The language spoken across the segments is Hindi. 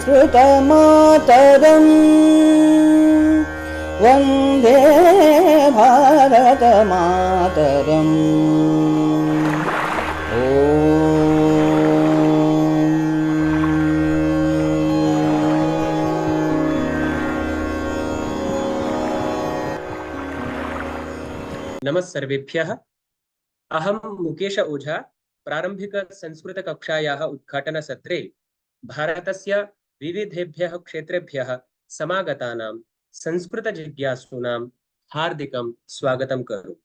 संस्कृतमातरम् वन्दे भारतमातरम्। नमः सर्वेभ्यः। अहं मुकेश ओझा प्रारंभिक संस्कृत कक्षायाः उद्घाटनसत्रे भारतस्य विविधेभ्यः क्षेत्रेभ्यः समागतानां संस्कृत जिज्ञासूनां हार्दिकं स्वागतं करोमि।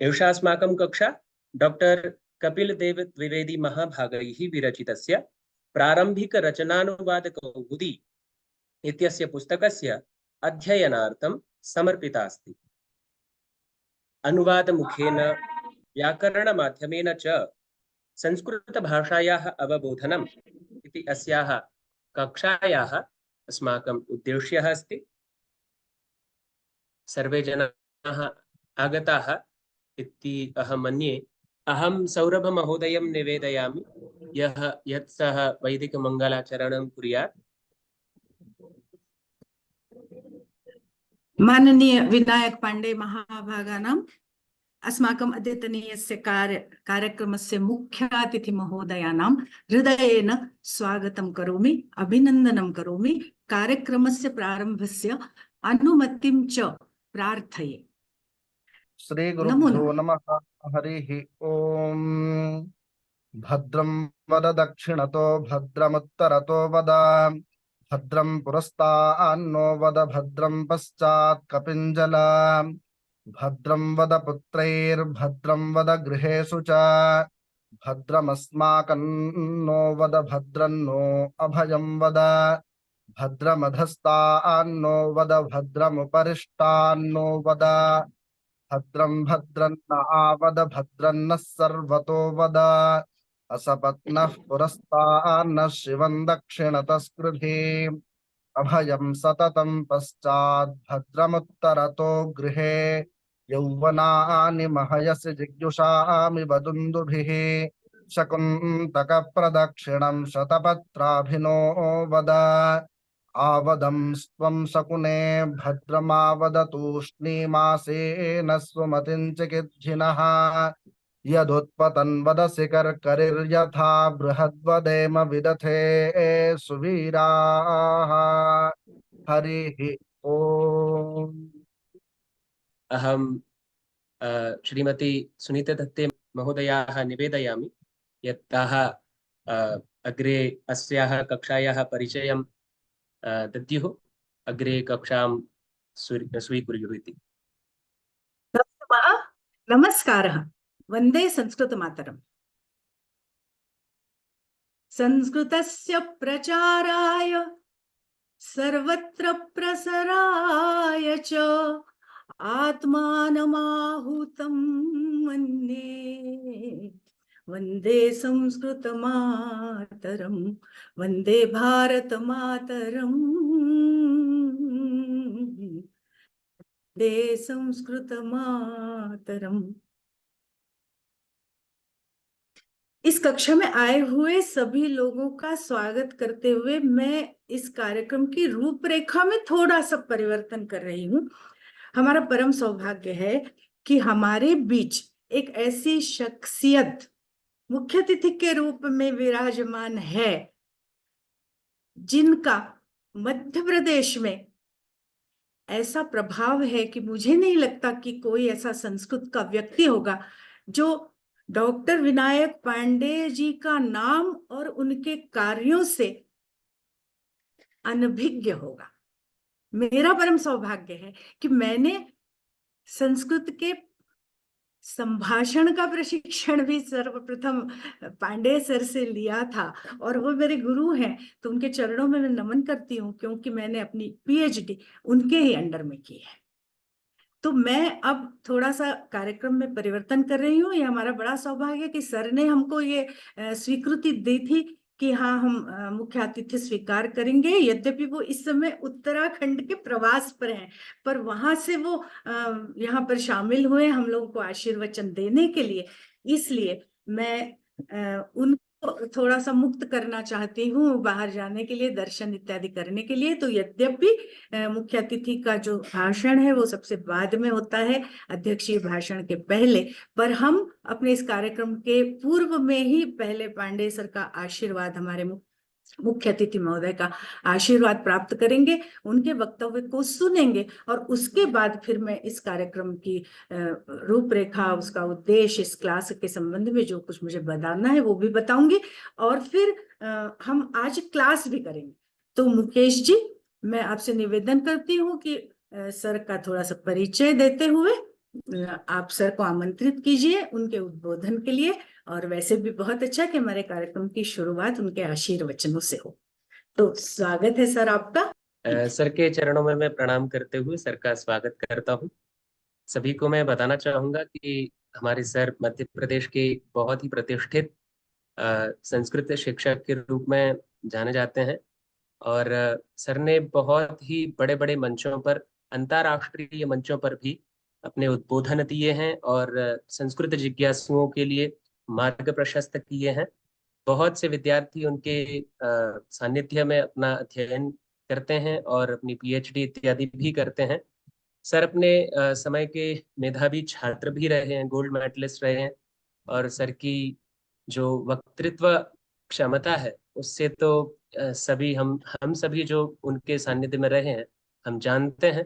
एषा अस्माकं कक्षा डॉक्टर कपिलदेव द्विवेदी महाभागैः विरचितस्य प्रारंभिक रचनानुवाद कौमुदी इत्यस्य पुस्तकस्य अध्ययनार्थं समर्पिता अस्ति। अनुवादमुखेन व्याकरणमाध्यमेन च संस्कृतभाषायाः अवबोधनम् इति अस्याः कक्षायाः अस्माकम् उद्देश्यः अस्ति। सर्वे जनाः आगताः इति अहं मन्ये। अहं सौरभमहोदयं निवेदयामि यत् सः वैदिकमङ्गलाचरणं कुर्यात्। माननीय विनायक पांडे महाभागानाम् अस्माकम् अद्यतनीयस्य कार्यक्रमस्य मुख्यातिथि महोदयानां हृदयेन स्वागतं करोमि, अभिनन्दनं करोमि। कार्यक्रमस्य प्रारम्भस्य अनुमतिं च प्रार्थये। श्री गुरुभ्यो नमः। हरिः ओम्। भद्रं वद दक्षिणतो भद्रमुत्तरतो वद, भद्रं पुरस्तान्नो वद भद्रं पश्चात् कपिञ्जला, भद्रं वद पुत्रैर्भद्रं वद गृहेषु च, भद्रमस्माकन्नो वद भद्रं नो अभयं वद, भद्रमधस्तान्नो वद भद्रमुपरिष्टान्नो वद, भद्रं भद्रन्न आवद भद्रन्नः सर्वतो वद, असपत्नः पुरस्तान्नः शिवं दक्षिणतस्कृधि, अभयं सततं पश्चात् भद्रमुत्तरतो गृहे, यौवनानि महयसि जिज्ञुषामि वदुन्दुभिः, शकुन्तकप्रदक्षिणं शतपत्राभिनो वद, आवदं स्वं शकुने भद्रमावदतूष्णीमासेन स्वमतिं चिकित्सिनः, यदुत्पतन् वदसि कर्करिर्यथा बृहद्वदेम विदथे सुवीराः। हरिः ओम्। अहं श्रीमती सुनीता दत्ते महोदयाः निवेदयामि यत् ताः अग्रे अस्याः कक्षायाः परिचयं दद्युः, अग्रे कक्षां स्वीकुर्युः इति। नमस्कारः। वन्दे संस्कृतमातरम्। संस्कृतस्य प्रचाराय सर्वत्र प्रसराय च आत्मानमाहुतं मन्ये, वन्दे संस्कृतमातरं, वन्दे भारतमातरं, वन्दे संस्कृतमातरम्। इस कक्षा में आए हुए सभी लोगों का स्वागत करते हुए मैं इस कार्यक्रम की रूपरेखा में थोड़ा सा परिवर्तन कर रही हूँ। हमारा परम सौभाग्य है कि हमारे बीच एक ऐसी शख्सियत मुख्य अतिथि के रूप में विराजमान है जिनका मध्य प्रदेश में ऐसा प्रभाव है कि मुझे नहीं लगता कि कोई ऐसा संस्कृत का व्यक्ति होगा जो डॉक्टर विनायक पांडे जी का नाम और उनके कार्यों से अनभिज्ञ होगा। मेरा परम सौभाग्य है कि मैंने संस्कृत के संभाषण का प्रशिक्षण भी सर्वप्रथम पांडे सर से लिया था और वो मेरे गुरु हैं, तो उनके चरणों में मैं नमन करती हूँ क्योंकि मैंने अपनी पीएचडी उनके ही अंडर में की है। तो मैं अब थोड़ा सा कार्यक्रम में परिवर्तन कर रही हूँ। ये हमारा बड़ा सौभाग्य है कि सर ने हमको ये स्वीकृति दी थी कि हाँ, हम मुख्य अतिथि स्वीकार करेंगे। यद्यपि वो इस समय उत्तराखंड के प्रवास पर हैं, पर वहां से वो यहाँ पर शामिल हुए हम लोगों को आशीर्वचन देने के लिए। इसलिए मैं उन थोड़ा सा मुक्त करना चाहती हूँ बाहर जाने के लिए, दर्शन इत्यादि करने के लिए। तो यद्यपि मुख्य अतिथि का जो भाषण है वो सबसे बाद में होता है, अध्यक्षीय भाषण के पहले, पर हम अपने इस कार्यक्रम के पूर्व में ही पहले पांडे सर का आशीर्वाद, हमारे मुख्य अतिथि महोदय का आशीर्वाद प्राप्त करेंगे, उनके वक्तव्य को सुनेंगे, और उसके बाद फिर मैं इस कार्यक्रम की रूपरेखा, उसका उद्देश्य, इस क्लास के संबंध में जो कुछ मुझे बताना है वो भी बताऊंगी, और फिर हम आज क्लास भी करेंगे। तो मुकेश जी, मैं आपसे निवेदन करती हूँ कि सर का थोड़ा सा परिचय देते हुए आप सर को आमंत्रित कीजिए उनके उद्बोधन के लिए, और वैसे भी बहुत अच्छा कि हमारे कार्यक्रम की शुरुआत उनके आशीर्वचनों से हो। तो स्वागत है सर आपका। सर के चरणों में मैं प्रणाम करते हुए सर का स्वागत करता हूँ। सभी को मैं बताना चाहूंगा कि हमारे सर मध्य प्रदेश के बहुत ही प्रतिष्ठित संस्कृत शिक्षक के रूप में जाने जाते हैं, और सर ने बहुत ही बड़े बड़े मंचों पर, अंतर्राष्ट्रीय मंचों पर भी अपने उद्बोधन दिए हैं, और संस्कृत जिज्ञासुओं के लिए मार्ग प्रशस्त किए हैं। बहुत से विद्यार्थी उनके सानिध्य में अपना अध्ययन करते हैं और अपनी पीएचडी इत्यादि भी करते हैं। सर अपने समय के मेधावी छात्र भी रहे हैं, गोल्ड मेडलिस्ट रहे हैं, और सर की जो वक्तृत्व क्षमता है उससे तो सभी हम सभी जो उनके सानिध्य में रहे हैं हम जानते हैं,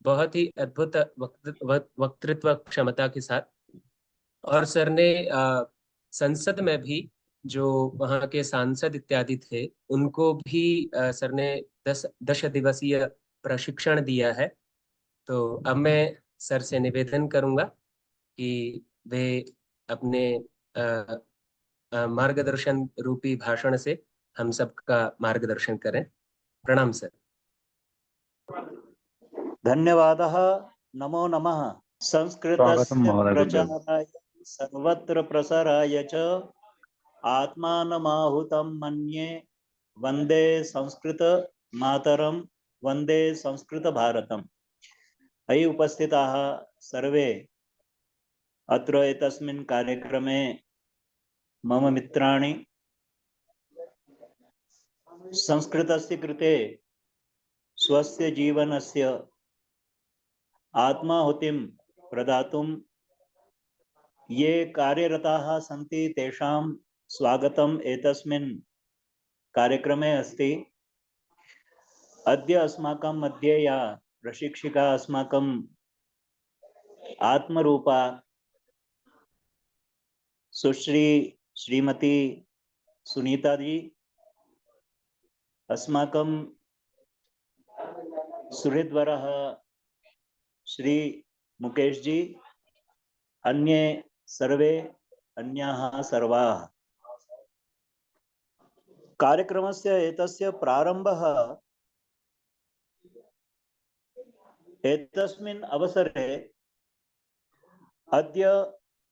बहुत ही अद्भुत वक्तृत्व क्षमता के साथ। और सर ने संसद में भी जो वहाँ के सांसद इत्यादि थे उनको भी सर ने 10 दिवसीय प्रशिक्षण दिया है। तो अब मैं सर से निवेदन करूंगा कि वे अपने मार्गदर्शन रूपी भाषण से हम सबका मार्गदर्शन करें। प्रणाम सर। धन्यवादः। नमो नमः। संस्कृतस्य प्रचाराय सर्वत्र प्रसाराय च आत्मानमाहुतं मन्ये वन्दे संस्कृत मातरं, वन्दे संस्कृत भारतम्। अयि उपस्थिताः सर्वे अत्र एतस्मिन् कार्यक्रमे मम मित्राणि संस्कृतस्य कृते स्वस्य जीवनस्य आत्माहुतिं प्रदातुं ये कार्यरताः सन्ति तेषां स्वागतम् एतस्मिन् कार्यक्रमे अस्ति। अद्य अस्माकं मध्ये या प्रशिक्षिका अस्माकं आत्मरूपा श्रीमती सुनीता जी, अस्माकं सुहृद्वरः श्री मुकेश जी, अन्ये सर्वे अन्याः सर्वाः। कार्यक्रमस्य एतस्य प्रारम्भः एतस्मिन् अवसरे अद्य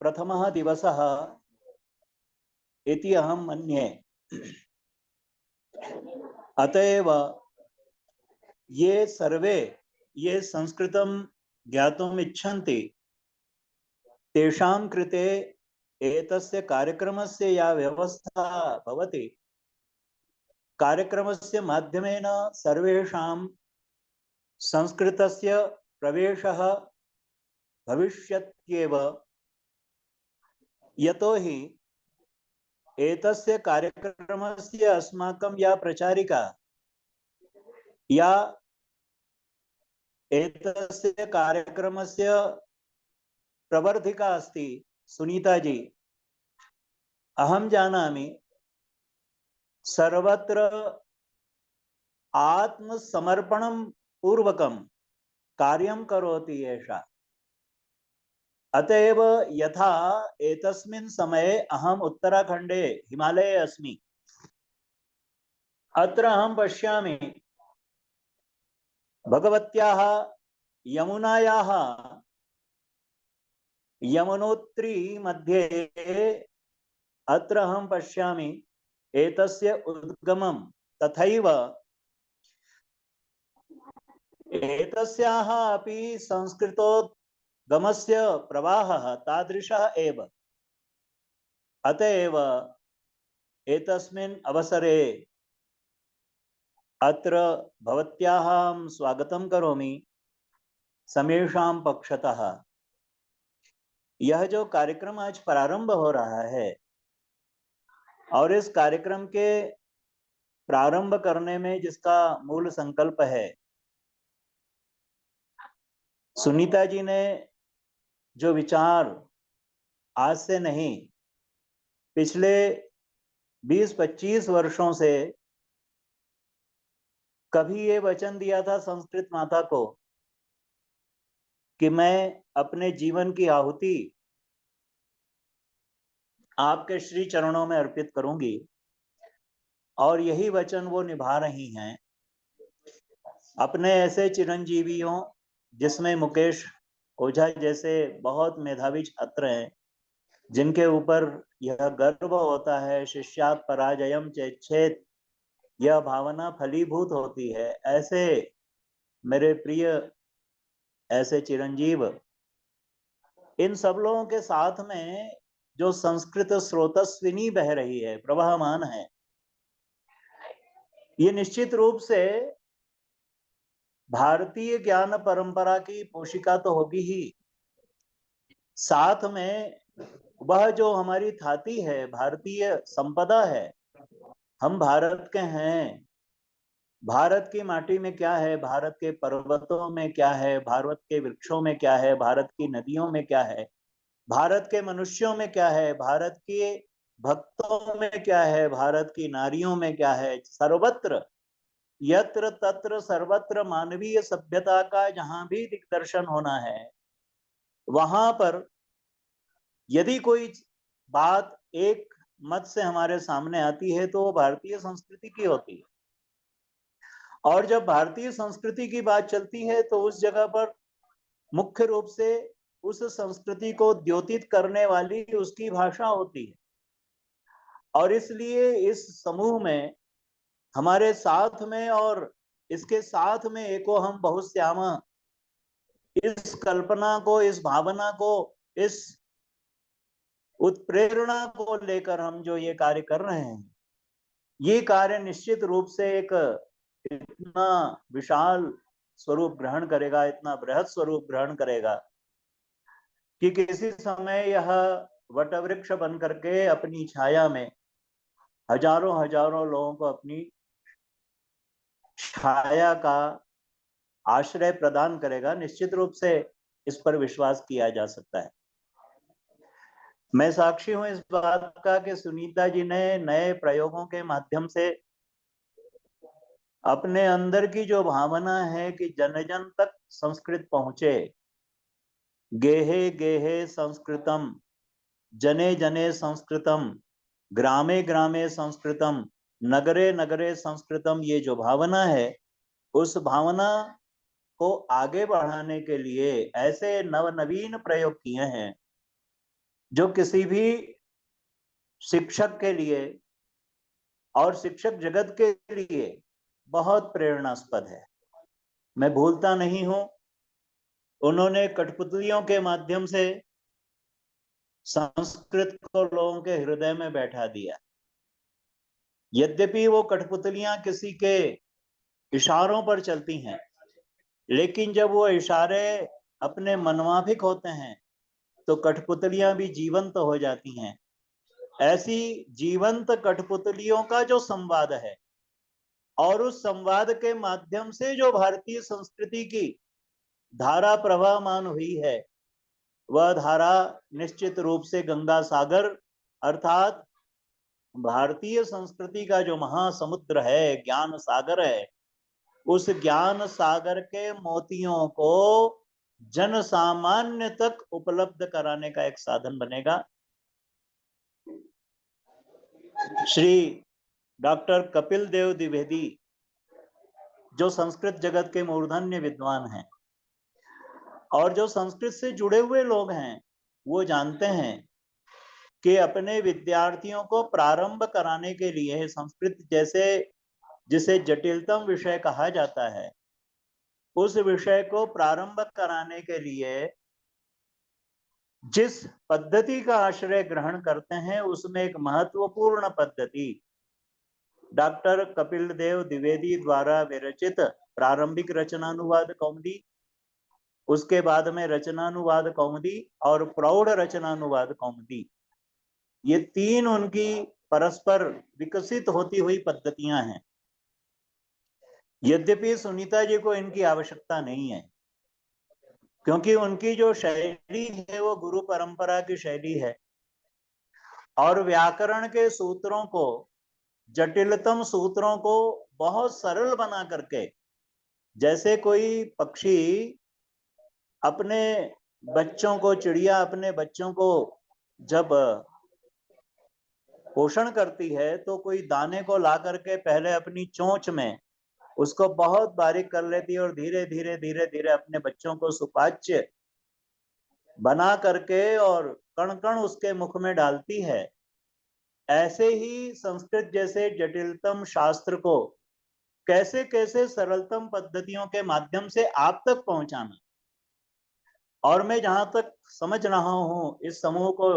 प्रथमः दिवसः इति अहं मन्ये। अतएव ये सर्वे ये संस्कृतं ज्ञातुम् इच्छन्ति तेषां कृते एतस्य कार्यक्रमस्य या व्यवस्था भवति, कार्यक्रमस्य माध्यमेन सर्वेषां संस्कृतस्य प्रवेशः भविष्यत्येव। यतोहि एतस्य कार्यक्रमस्य अस्माकं या प्रचारिका या एतस्य कार्यक्रमस्य प्रवर्धिका अस्ति सुनीता जी, अहं जानामि सर्वत्र आत्मसमर्पणं पूर्वकं कार्यं करोति एषा। अतएव यथा एतस्मिन् समये अहम् उत्तराखण्डे हिमालये अस्मि, अत्र अहं पश्यामि भगवत्याः यमुनायाः यमुनोत्री मध्ये अत्र अहं पश्यामि एतस्य उद्गमं, तथैव एतस्याः अपि संस्कृतोद्गमस्य प्रवाहः तादृशः एव। अतएव एतस्मिन् अवसरे अत्र भवत्याः अहं स्वागतं करोमि समेषां पक्षतः। यह जो कार्यक्रम आज प्रारंभ हो रहा है और इस कार्यक्रम के प्रारंभ करने में जिसका मूल संकल्प है, सुनीता जी ने जो विचार आज से नहीं पिछले 20-25 वर्षों से कभी ये वचन दिया था संस्कृत माता को कि मैं अपने जीवन की आहुति आपके श्री चरणों में अर्पित करूंगी, और यही वचन वो निभा रही हैं। अपने ऐसे चिरंजीवियों जिसमें मुकेश ओझा जैसे बहुत मेधावी छात्र हैं, जिनके ऊपर यह गर्व होता है, शिष्यात् पराजयम चेच्छेत्, यह भावना फलीभूत होती है। ऐसे मेरे प्रिय ऐसे चिरंजीव, इन सब लोगों के साथ में जो संस्कृत स्रोतस्विनी बह रही है, प्रवाहमान है, ये निश्चित रूप से भारतीय ज्ञान परंपरा की पोशिका तो होगी ही, साथ में वह जो हमारी थाती है, भारतीय संपदा है, हम भारत के हैं। भारत की माटी में क्या है, भारत के पर्वतों में क्या है, भारत के वृक्षों में क्या है, भारत की नदियों में क्या है, भारत के मनुष्यों में क्या है, भारत के भक्तों में क्या है, भारत की नारियों में क्या है। सर्वत्र यत्र तत्र सर्वत्र मानवीय सभ्यता का जहां भी दिग्दर्शन होना है, वहां पर यदि कोई बात एक मत से हमारे सामने आती है तो वो भारतीय संस्कृति की होती है। और जब भारतीय संस्कृति की बात चलती है तो उस जगह पर मुख्य रूप से उस संस्कृति को द्योतित करने वाली उसकी भाषा होती है। और इसलिए इस समूह में हमारे साथ में और इसके साथ में एको हम बहुश्यामा, इस कल्पना को, इस भावना को, इस उत्प्रेरणा को लेकर हम जो ये कार्य कर रहे हैं, ये कार्य निश्चित रूप से एक इतना विशाल स्वरूप ग्रहण करेगा, इतना बृहद स्वरूप ग्रहण करेगा कि किसी समय यह वटवृक्ष बन करके अपनी छाया में हजारों हजारों लोगों को अपनी छाया का आश्रय प्रदान करेगा। निश्चित रूप से इस पर विश्वास किया जा सकता है। मैं साक्षी हूं इस बात का कि सुनीता जी ने नए प्रयोगों के माध्यम से अपने अंदर की जो भावना है कि जन जन तक संस्कृत पहुंचे, गेहे गेहे संस्कृतम, जने जने संस्कृतम, ग्रामे ग्रामे संस्कृतम, नगरे नगरे संस्कृतम, ये जो भावना है, उस भावना को आगे बढ़ाने के लिए ऐसे नवनवीन प्रयोग किए हैं जो किसी भी शिक्षक के लिए और शिक्षक जगत के लिए बहुत प्रेरणास्पद है। मैं भूलता नहीं हूं, उन्होंने कठपुतलियों के माध्यम से संस्कृत को लोगों के हृदय में बैठा दिया। यद्यपि वो कठपुतलियां किसी के इशारों पर चलती हैं, लेकिन जब वो इशारे अपने मनमाफिक होते हैं तो कठपुतलियां भी जीवंत हो जाती हैं। ऐसी जीवंत कठपुतलियों का जो संवाद है और उस संवाद के माध्यम से जो भारतीय संस्कृति की धारा प्रवाहमान हुई है, वह धारा निश्चित रूप से गंगा सागर अर्थात भारतीय संस्कृति का जो महासमुद्र है, ज्ञान सागर है, उस ज्ञान सागर के मोतियों को जन सामान्य तक उपलब्ध कराने का एक साधन बनेगा। श्री डॉक्टर कपिल देव द्विवेदी जो संस्कृत जगत के मूर्धन्य विद्वान हैं और जो संस्कृत से जुड़े हुए लोग हैं, वो जानते हैं कि अपने विद्यार्थियों को प्रारंभ कराने के लिए संस्कृत जैसे जिसे जटिलतम विषय कहा जाता है, उस विषय को प्रारंभ कराने के लिए जिस पद्धति का आश्रय ग्रहण करते हैं उसमें एक महत्वपूर्ण पद्धति डॉक्टर कपिल देव द्विवेदी द्वारा विरचित प्रारंभिक रचनानुवाद कौमुदी, उसके बाद में रचनानुवाद कौमुदी और प्रौढ़ रचनानुवाद कौमुदी, ये तीन उनकी परस्पर विकसित होती हुई पद्धतियां हैं। यद्यपि सुनीता जी को इनकी आवश्यकता नहीं है, क्योंकि उनकी जो शैली है वो गुरु परंपरा की शैली है और व्याकरण के सूत्रों को, जटिलतम सूत्रों को बहुत सरल बना करके, जैसे कोई पक्षी अपने बच्चों को, चिड़िया अपने बच्चों को जब पोषण करती है तो कोई दाने को ला करके पहले अपनी चोंच में उसको बहुत बारीक कर लेती है और धीरे धीरे धीरे धीरे अपने बच्चों को सुपाच्य बना करके और कण कण उसके मुख में डालती है। ऐसे ही संस्कृत जैसे जटिलतम शास्त्र को कैसे कैसे सरलतम पद्धतियों के माध्यम से आप तक पहुंचाना। और मैं जहां तक समझ रहा हूं, इस समूह को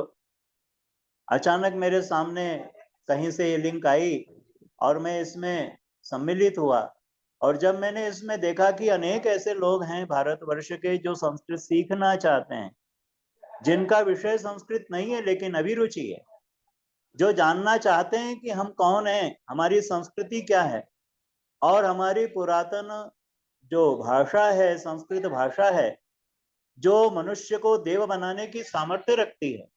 अचानक मेरे सामने कहीं से ये लिंक आई और मैं इसमें सम्मिलित हुआ, और जब मैंने इसमें देखा कि अनेक ऐसे लोग हैं भारतवर्ष के जो संस्कृत सीखना चाहते हैं, जिनका विषय संस्कृत नहीं है लेकिन अभिरुचि है, जो जानना चाहते हैं कि हम कौन हैं, हमारी संस्कृति क्या है और हमारी पुरातन जो भाषा है, संस्कृत भाषा है, जो मनुष्य को देव बनाने की सामर्थ्य रखती है,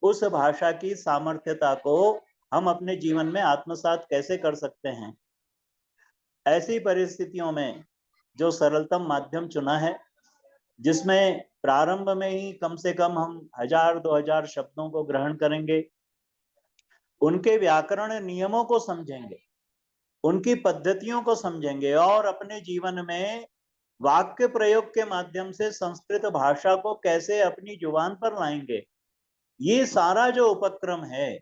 उस भाषा की सामर्थ्यता को हम अपने जीवन में आत्मसात कैसे कर सकते हैं। ऐसी परिस्थितियों में जो सरलतम माध्यम चुना है, जिसमें प्रारंभ में ही कम से कम हम 1000-2000 शब्दों को ग्रहण करेंगे, उनके व्याकरण नियमों को समझेंगे, उनकी पद्धतियों को समझेंगे और अपने जीवन में वाक्य प्रयोग के माध्यम से संस्कृत भाषा को कैसे अपनी जुबान पर लाएंगे, ये सारा जो उपक्रम है,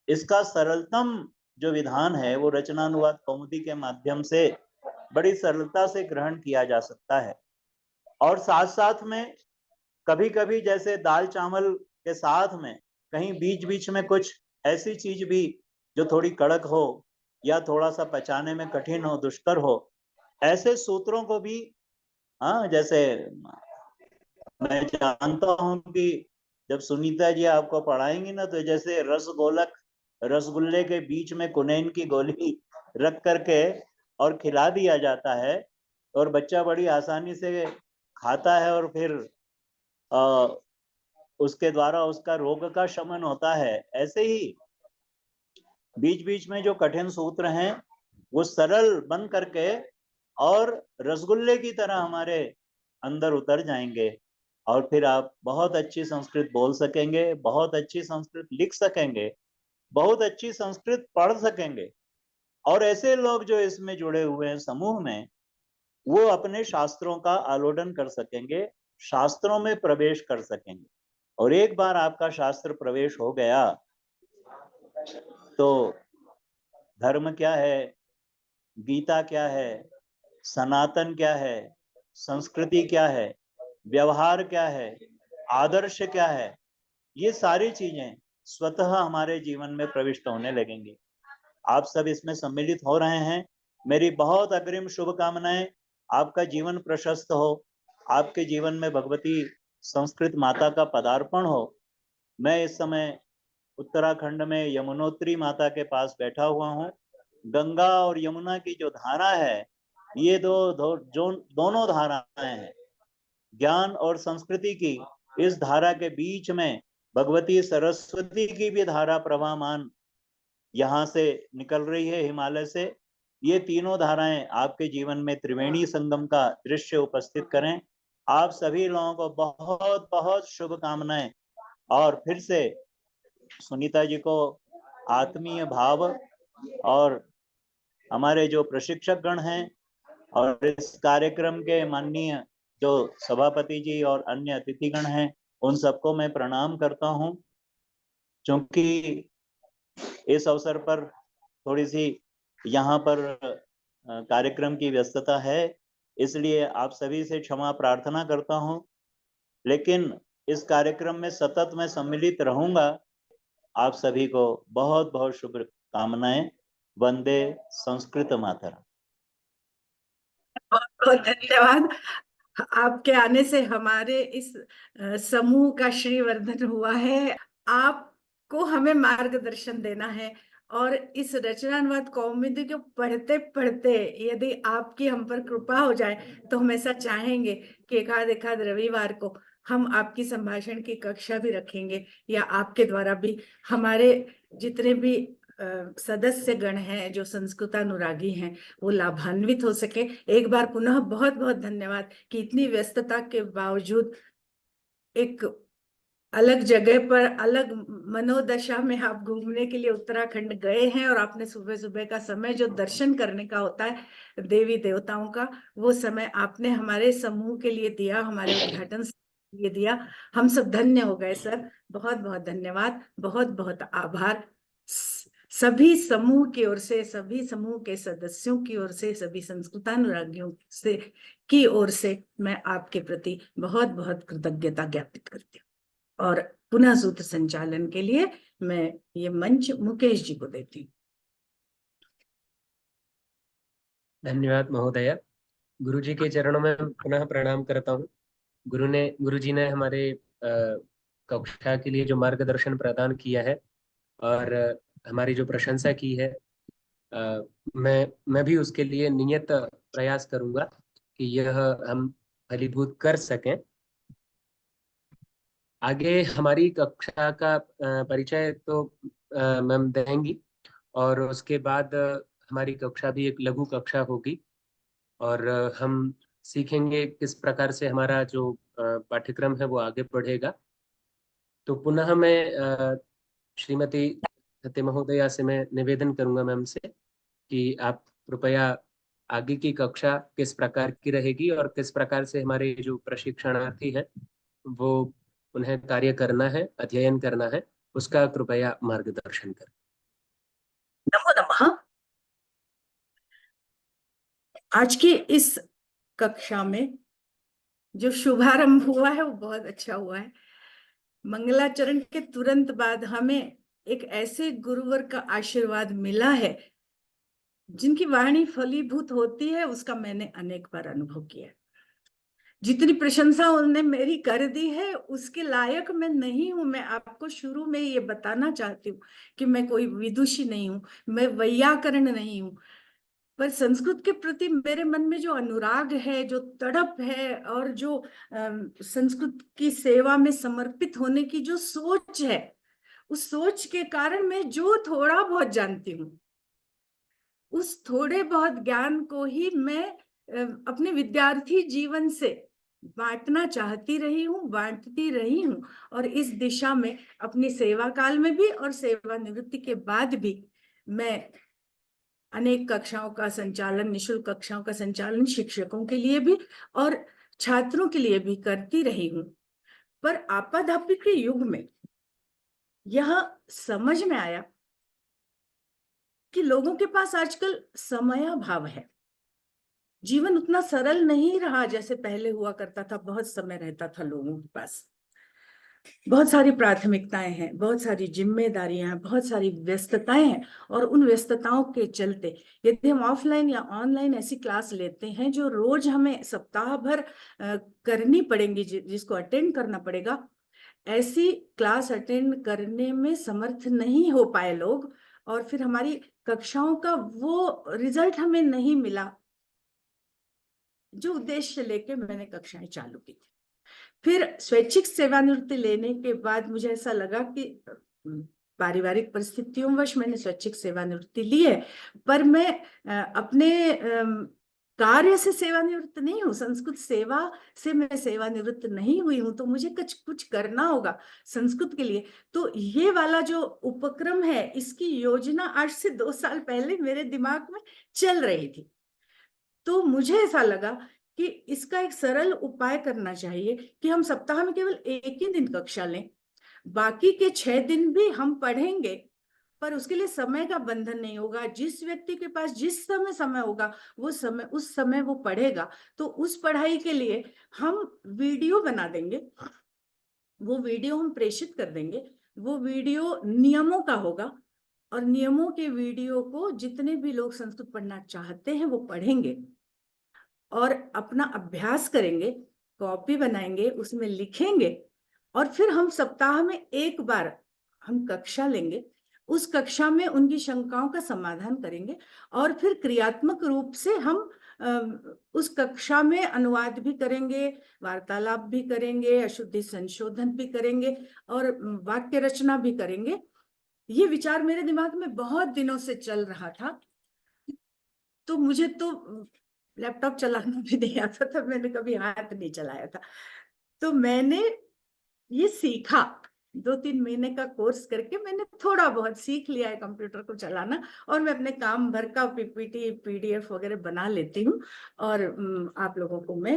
इसका सरलतम जो विधान है वो रचनानुवाद कौमुदी के माध्यम से बड़ी सरलता से ग्रहण किया जा सकता है। और साथ साथ में कभी कभी जैसे दाल चावल के साथ में कहीं बीच बीच में कुछ ऐसी चीज भी जो थोड़ी कड़क हो या थोड़ा सा पचाने में कठिन हो, दुष्कर हो, ऐसे सूत्रों को भी, हाँ, जैसे मैं जानता हूं कि जब सुनीता जी आपको पढ़ाएंगी ना, तो जैसे रसगोलक, रसगुल्ले के बीच में कुनैन की गोली रख करके और खिला दिया जाता है और बच्चा बड़ी आसानी से खाता है और फिर उसके द्वारा उसका रोग का शमन होता है। ऐसे ही बीच बीच में जो कठिन सूत्र हैं वो सरल बन करके और रसगुल्ले की तरह हमारे अंदर उतर जाएंगे और फिर आप बहुत अच्छी संस्कृत बोल सकेंगे, बहुत अच्छी संस्कृत लिख सकेंगे, बहुत अच्छी संस्कृत पढ़ सकेंगे। और ऐसे लोग जो इसमें जुड़े हुए हैं समूह में, वो अपने शास्त्रों का आलोडन कर सकेंगे, शास्त्रों में प्रवेश कर सकेंगे। और एक बार आपका शास्त्र प्रवेश हो गया तो धर्म क्या है, गीता क्या है, सनातन क्या है, संस्कृति क्या है, व्यवहार क्या है, आदर्श क्या है, ये सारी चीजें स्वतः हमारे जीवन में प्रविष्ट होने लगेंगी। आप सब इसमें सम्मिलित हो रहे हैं, मेरी बहुत अग्रिम शुभकामनाएं। आपका जीवन प्रशस्त हो, आपके जीवन में भगवती संस्कृत माता का पदार्पण हो। मैं इस समय उत्तराखंड में यमुनोत्री माता के पास बैठा हुआ हूँ। गंगा और यमुना की जो धारा है, ये दोनों धाराएं हैं, ज्ञान और संस्कृति की। इस धारा के बीच में भगवती सरस्वती की भी धारा प्रवाहमान यहाँ से निकल रही है, हिमालय से। ये तीनों धाराएं आपके जीवन में त्रिवेणी संगम का दृश्य उपस्थित करें। आप सभी लोगों को बहुत बहुत शुभकामनाएं। और फिर से सुनीता जी को आत्मीय भाव, और हमारे जो प्रशिक्षक गण हैं और इस कार्यक्रम के माननीय जो सभापति जी और अन्य अतिथिगण हैं, उन सबको मैं प्रणाम करता हूं। क्योंकि इस अवसर पर थोड़ी सी यहाँ पर कार्यक्रम की व्यस्तता है, इसलिए आप सभी से क्षमा प्रार्थना करता हूं। लेकिन इस कार्यक्रम में सतत मैं सम्मिलित रहूंगा। आप सभी को बहुत बहुत शुभकामनाएं। वंदे संस्कृत मातरम। बहुत बहुत धन्यवाद। आपके आने से हमारे इस समूह का श्रीवर्धन हुआ है। आपको हमें मार्गदर्शन देना है और इस रचनानुवाद कौमुदी को पढ़ते पढ़ते यदि आपकी हम पर कृपा हो जाए तो हम ऐसा चाहेंगे कि एकाध रविवार को हम आपकी संभाषण की कक्षा भी रखेंगे, या आपके द्वारा भी हमारे जितने भी सदस्य गण हैं जो संस्कृतानुरागी हैं वो लाभान्वित हो सके। एक बार पुनः बहुत बहुत धन्यवाद कि इतनी व्यस्तता के बावजूद एक अलग जगह पर अलग मनोदशा में आप घूमने के लिए उत्तराखंड गए हैं, और आपने सुबह सुबह का समय जो दर्शन करने का होता है देवी देवताओं का, वो समय आपने हमारे समूह के लिए दिया, हमारे उद्घाटन के लिए दिया। हम सब धन्य हो गए सर। बहुत बहुत धन्यवाद, बहुत बहुत आभार। सभी समूह की ओर से, सभी समूह के सदस्यों की ओर से, सभी संस्कृतानुरागियों से की ओर से मैं आपके प्रति बहुत बहुत कृतज्ञता ज्ञापित करती हूँ। और पुनः सूत्र संचालन के लिए मैं ये मंच मुकेश जी को देती हूँ। धन्यवाद महोदया। गुरु जी के चरणों में पुनः प्रणाम करता हूँ। गुरु जी ने हमारे कक्षा के लिए जो मार्गदर्शन प्रदान किया है और हमारी जो प्रशंसा की है, मैं भी उसके लिए नियत प्रयास करूंगा कि यह हम फलीभूत कर सकें। आगे हमारी कक्षा का परिचय तो मैम देंगी, और उसके बाद हमारी कक्षा भी एक लघु कक्षा होगी, और हम सीखेंगे किस प्रकार से हमारा जो पाठ्यक्रम है वो आगे बढ़ेगा। तो पुनः मैं श्रीमती सत्य महोदया से मैं निवेदन करूंगा मैम से कि आप कृपया आगे की कक्षा किस प्रकार की रहेगी और किस प्रकार से हमारे जो प्रशिक्षणार्थी हैं वो उन्हें कार्य करना है, अध्ययन करना है, उसका कृपया मार्गदर्शन करें। नमो नमः। आज की इस कक्षा में जो शुभारंभ हुआ है वो बहुत अच्छा हुआ है। मंगलाचरण के तुरंत बाद हमें एक ऐसे गुरुवर का आशीर्वाद मिला है जिनकी वाणी फलीभूत होती है, उसका मैंने अनेक बार अनुभव किया है। जितनी प्रशंसा उन्होंने मेरी कर दी है उसके लायक मैं नहीं हूं। मैं आपको शुरू में ये बताना चाहती हूँ कि मैं कोई विदुषी नहीं हूं, मैं वैयाकरण नहीं हूं, पर संस्कृत के प्रति मेरे मन में जो अनुराग है, जो तड़प है, और जो संस्कृत की सेवा में समर्पित होने की जो सोच है, उस सोच के कारण मैं जो थोड़ा बहुत जानती हूँ उस थोड़े बहुत ज्ञान को ही मैं अपने विद्यार्थी जीवन से बांटना चाहती रही हूँ, बांटती रही हूँ। और इस दिशा में अपनी सेवा काल में भी और सेवानिवृत्ति के बाद भी मैं अनेक कक्षाओं का संचालन, निःशुल्क कक्षाओं का संचालन शिक्षकों के लिए भी और छात्रों के लिए भी करती रही हूँ। पर आपाधापी के युग में यह समझ में आया कि लोगों के पास आजकल समयाभाव है। जीवन उतना सरल नहीं रहा जैसे पहले हुआ करता था। बहुत समय रहता था लोगों के पास, बहुत सारी प्राथमिकताएं हैं, बहुत सारी जिम्मेदारियां हैं, बहुत सारी व्यस्तताएं हैं। और उन व्यस्तताओं के चलते यदि हम ऑफलाइन या ऑनलाइन ऐसी क्लास लेते हैं जो रोज हमें सप्ताह भर करनी पड़ेंगी, जिसको अटेंड करना पड़ेगा, ऐसी क्लास अटेंड करने में समर्थ नहीं हो पाए लोग, और फिर हमारी कक्षाओं का वो रिजल्ट हमें नहीं मिला जो उद्देश्य लेके मैंने कक्षाएं चालू की थी। फिर स्वैच्छिक सेवानिवृत्ति लेने के बाद मुझे ऐसा लगा कि पारिवारिक परिस्थितियों वश मैंने स्वैच्छिक सेवानिवृत्ति ली है, पर मैं अपने कार्य से सेवानिवृत्त नहीं हूँ, संस्कृत सेवा से मैं सेवानिवृत्त नहीं हुई हूँ। तो मुझे कुछ करना होगा संस्कृत के लिए। तो ये वाला जो उपक्रम है, इसकी योजना आज से 2 साल पहले मेरे दिमाग में चल रही थी। तो मुझे ऐसा लगा कि इसका एक सरल उपाय करना चाहिए कि हम सप्ताह में केवल एक ही दिन कक्षा लें, बाकी के 6 दिन भी हम पढ़ेंगे, पर उसके लिए समय का बंधन नहीं होगा। जिस व्यक्ति के पास जिस समय होगा वो समय, उस समय वो पढ़ेगा। तो उस पढ़ाई के लिए हम वीडियो बना देंगे वो वीडियो हम प्रेषित कर देंगे। वो वीडियो नियमों का होगा और नियमों के वीडियो को जितने भी लोग संस्कृत पढ़ना चाहते हैं वो पढ़ेंगे और अपना अभ्यास करेंगे, कॉपी बनाएंगे, उसमें लिखेंगे और फिर हम सप्ताह में एक बार हम कक्षा लेंगे। उस कक्षा में उनकी शंकाओं का समाधान करेंगे और फिर क्रियात्मक रूप से हम उस कक्षा में अनुवाद भी करेंगे, वार्तालाप भी करेंगे, अशुद्धि संशोधन भी करेंगे और वाक्य रचना भी करेंगे। ये विचार मेरे दिमाग में बहुत दिनों से चल रहा था। तो मुझे तो लैपटॉप चलाना भी नहीं आता था, मैंने कभी हाथ नहीं चलाया था। तो मैंने ये सीखा, 2-3 महीने का कोर्स करके मैंने थोड़ा बहुत सीख लिया है कंप्यूटर को चलाना और मैं अपने काम भर का पीपीटी, पीडीएफ वगैरह बना लेती हूँ और आप लोगों को मैं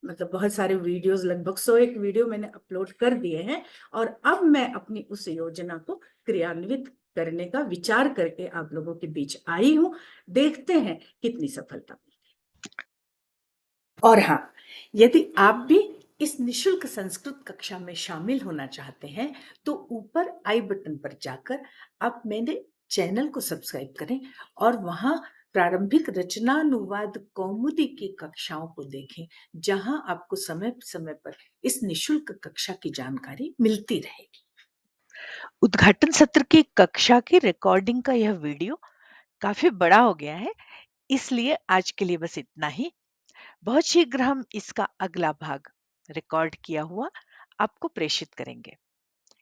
मतलब बहुत सारे वीडियोस, लगभग 101 वीडियो मैंने अपलोड कर दिए हैं और अब मैं अपनी उस योजना को क्रियान्वित करने का विचार करके आप लोगों के बीच आई हूँ। देखते हैं कितनी सफलता मिलती है। और हाँ, यदि आप भी इस निशुल्क संस्कृत कक्षा में शामिल होना चाहते हैं तो ऊपर आई बटन पर जाकर आप मेरे चैनल को सब्सक्राइब करें और वहां प्रारंभिक रचनानुवाद कौमुदी की कक्षाओं को देखें, जहां आपको समय समय पर इस निशुल्क कक्षा की जानकारी मिलती रहेगी। उद्घाटन सत्र की कक्षा की रिकॉर्डिंग का यह वीडियो काफी बड़ा हो गया है, इसलिए आज के लिए बस इतना ही। बहुत शीघ्र हम इसका अगला भाग रिकॉर्ड किया हुआ आपको प्रेषित करेंगे।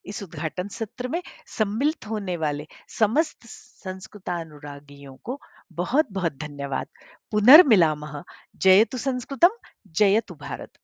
इस उद्घाटन सत्र में सम्मिलित होने वाले समस्त संस्कृतानुरागियों को बहुत बहुत धन्यवाद। पुनर्मिलामः। जयतु संस्कृतम, जयतु भारत।